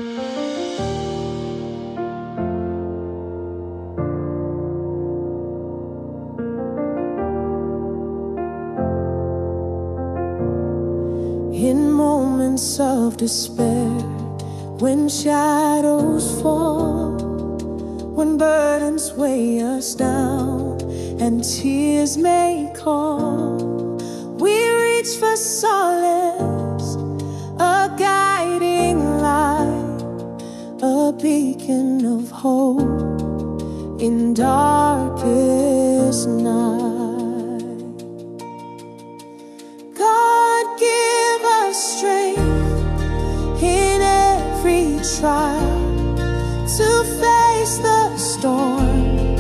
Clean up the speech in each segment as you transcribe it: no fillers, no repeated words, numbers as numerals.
In moments of despair, when shadows fall, when burdens weigh us down and tears may call, we reach for solace, a guiding light, a beacon of hope in darkest night. Strength in every trial, to face the storm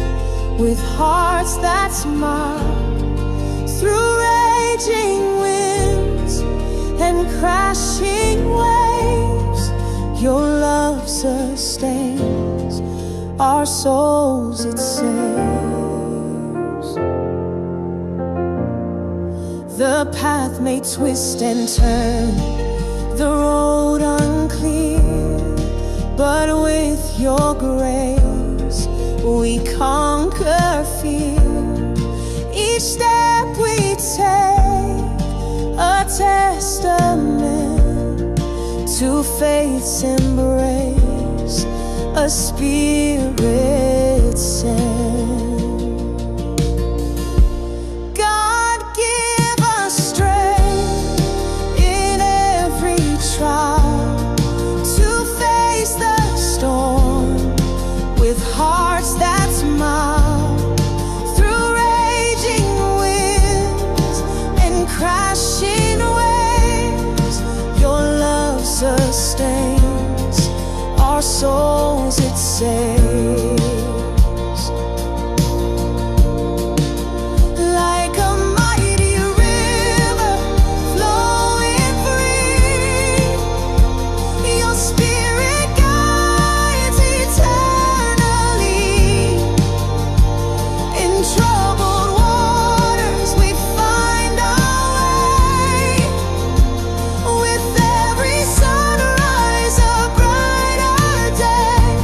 with hearts that smile. Through raging winds and crashing waves, your love sustains our souls, it saves. The path may twist and turn, the road unclear, but with your grace we conquer fear. Each step we take, a testament to faith's embrace, a spirit sent. Hearts that smile, through raging winds and crashing waves, your love sustains our souls, it saves. Like a mighty river flowing free, your spirit guides eternally. Troubled waters we find our way, with every sunrise a brighter day.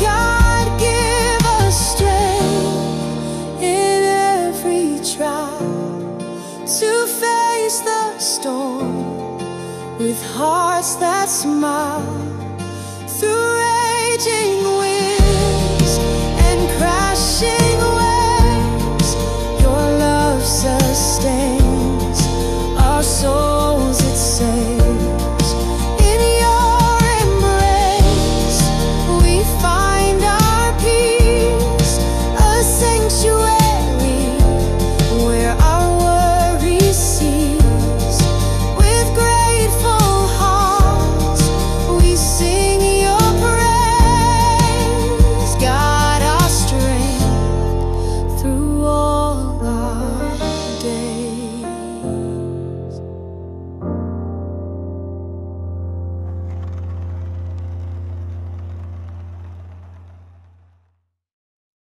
God give us strength in every trial, to face the storm with hearts that smile.